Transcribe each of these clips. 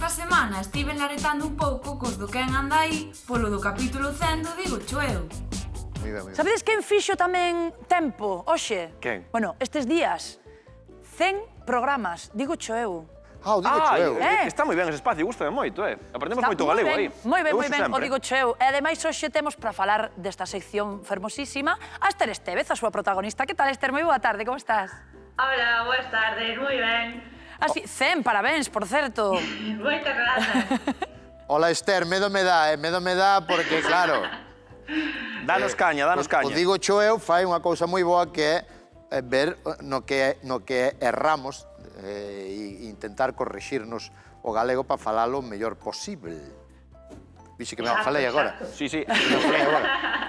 esta semana estive laretando un pouco cos do quen anda aí polo do capítulo 100 do Digo Cho Eu. Sabedes quen fixo tamén tempo, hoxe? Quen? Bueno, estes días, 100 programas, Digo Cho Eu. O Digo Cho Eu. Está moi ben ese espacio, gustame moito, Aprendemos moito galego aí. Moi ben, o Digo Cho Eu. E ademais, hoxe temos para falar desta sección fermosísima a Esther Estévez, a súa protagonista. Que tal, Esther? Moi boa tarde, como estás? Hola, boas tardes, moi ben. Así, 100, parabéns, por certo. Moitas grazas. Hola, Esther, medo me dá porque, claro... Danos caña, danos caña. O Digo Cho Eu fai unha cousa moi boa que é ver no que erramos e intentar corrixirnos o galego para falalo o mellor posible. Vixe que me falei agora. Sí.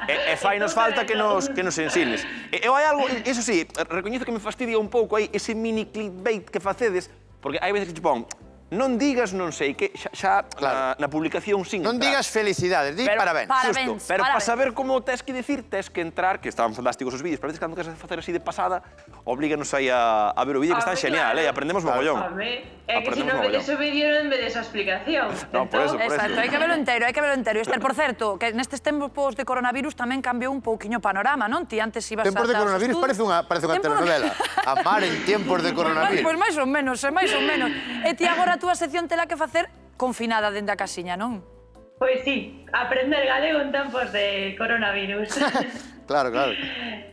E fai nos falta que nos ensines. Eu hai algo, eso sí, recoñezo que me fastidia un pouco aí ese mini clickbait que facedes, porque hai veces que te pon, non digas non sei, que xa na publicación sin Non digas felicidades, di parabéns. Parabéns. Pero para saber como tes que dicir, tes que entrar, que estaban fantásticos os vídeos, pero a veces cando queres facer así de pasada, oblíganos aí a ver o vídeo, que está genial, aprendemos mogollón. É que se non vedes o vídeo non vedes a explicación. No, por eso. Exacto, hai que verlo entero, hai que verlo entero. Esther, por certo, que nestes tempos de coronavirus tamén cambiou un pouquiño o panorama, non? Ti antes ibas Tempos de coronavirus parece unha telenovela. Amar en tiempos de coronavirus. Pois máis ou menos, máis ou menos. E ti agora a túa sección tela que facer confinada dende a casiña, non? Pois sí, aprender galego en tempos de coronavirus. Claro.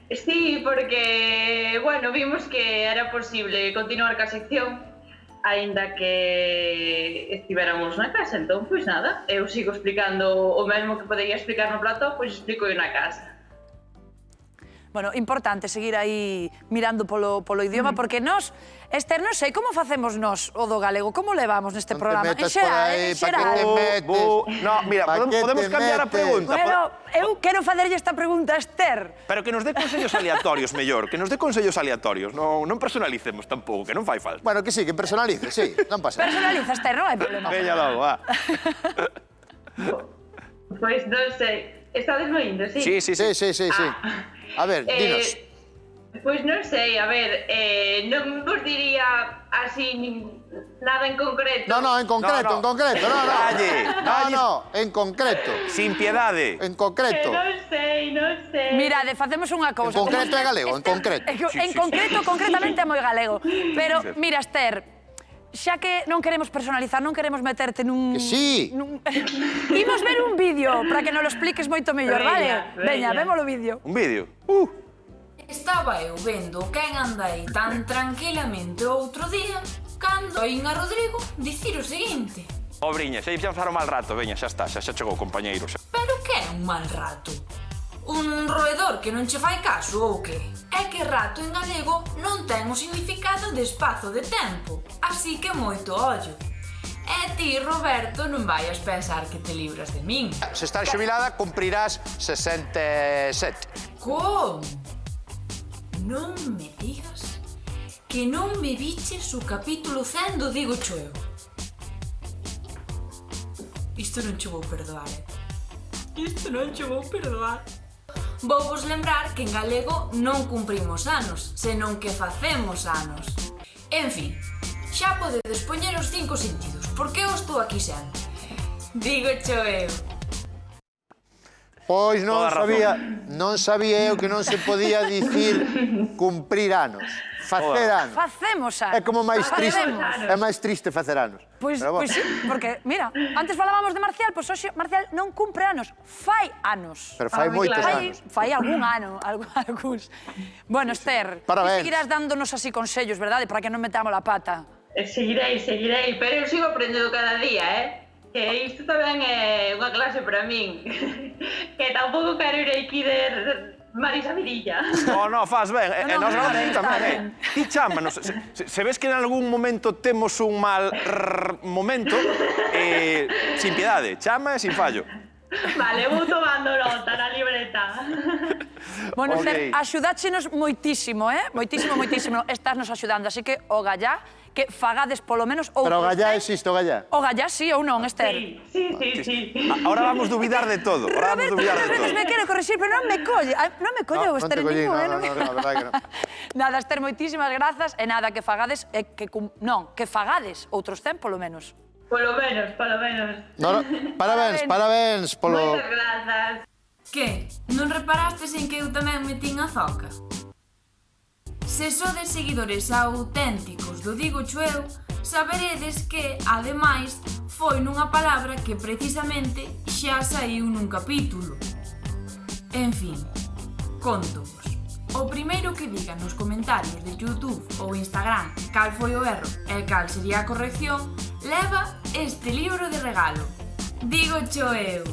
Sí, porque, bueno, vimos que era posible continuar ca sección aínda que estivéramos na casa, entón, pois nada, eu sigo explicando o mesmo que podería explicar no plató, pois explico eu na casa. Bueno, importante seguir aí mirando polo idioma, porque nós, Esther, non sei, como facemos nós o do galego? Como levamos neste programa? En xeral, en xeral. No, mira, podemos cambiar a pregunta. Bueno, eu quero facerlle esta pregunta a Esther. Pero que nos dé consellos aleatorios, mellor. Que nos dé consellos aleatorios. Non personalicemos tampouco, que non fai falta. Bueno, que sí, que personalice, sí, non pasa nada. Personaliza, Esther, non hai problema. Veña logo, va. Pois non sei, estades moindo, sí? Sí. A ver, dinos. Pois non sei, a ver, non vos diría así nada en concreto. No, en concreto. No, en concreto. Sin piedade. En concreto. Non sei. Mirade, facemos unha cousa. En concreto é galego, en concreto. En concreto, concretamente é moi galego. Pero, mira, Esther, xa que non queremos personalizar, non queremos meterte nun... Que sí. Imos ver un vídeo para que nos lo expliques moito mellor, vale? Veña, vemos o vídeo. Un vídeo? Estaba eu vendo o quen anda aí tan tranquilamente outro día cando oín a Rodrigo dicir o seguinte: Obriña, xa pasar o mal rato, veña, xa está, xa chegou, compañeiro. pero que é un mal rato? Un roedor que non che fai caso ou que? É que rato en galego non ten o significado de espazo de tempo, así que moito ollo. E ti, Roberto, non vayas pensar que te libras de min. Se estás xubilada, cumprirás 67. Como? Non me digas que non me viches o capítulo 100 do Digo Cho Eu. Isto non che vou perdoar, Vou vos lembrar que en galego non cumprimos anos, senón que facemos anos. En fin, xa podedes poñer os 5 sentidos, porque eu estou aquí sempre. Digo Cho Eu. Pois non sabía eu que non se podía dicir cumprir anos, facer anos. Facemos anos. É como máis triste facer anos. Pois sí, porque, mira, antes falábamos de Marcial, pois hoxe Marcial non cumpre anos, fai anos. Pero fai moitos anos. Fai algún ano, algúns. Bueno, Esther, parabéns. Seguirás dándonos así consellos, verdade, para que non metamos a pata. Seguirei, pero eu sigo aprendendo cada día, Que isto tamén é unha clase para min. Que tampouco quero ir aquí de Marisa Mirilla. No, faz ben. E nos galamos tamén, Ti chámanos. Se ves que en algún momento temos un mal momento, sin piedade, chama e sin fallo. Vale, vou tomando nota na libreta. Bueno, Esther, axudáchenos moitísimo, Moitísimo. Estás nos axudando, así que o gallá, que fagades polo menos... Pero o gallá existe, o gallá? O gallá sí ou non, Esther? Sí. Ahora vamos dubidar de todo. Roberto, me quero corrixir, pero non me colle. Non me colleu, Esther, en ningún, No, verdade que non. Nada, Esther, moitísimas grazas, e nada, que fagades, que fagades outros 100, polo menos. Polo menos. Parabéns polo... Moitas grazas. Que? Non reparastes en que eu tamén metín a zoca? Se sodes seguidores auténticos do Digo Eu, saberedes que, ademais, foi nunha palabra que precisamente xa saiu nun capítulo. En fin, contovos. O primeiro que diga nos comentarios de YouTube ou Instagram cal foi o erro e cal sería a corrección, leva este libro de regalo. Digo Eu.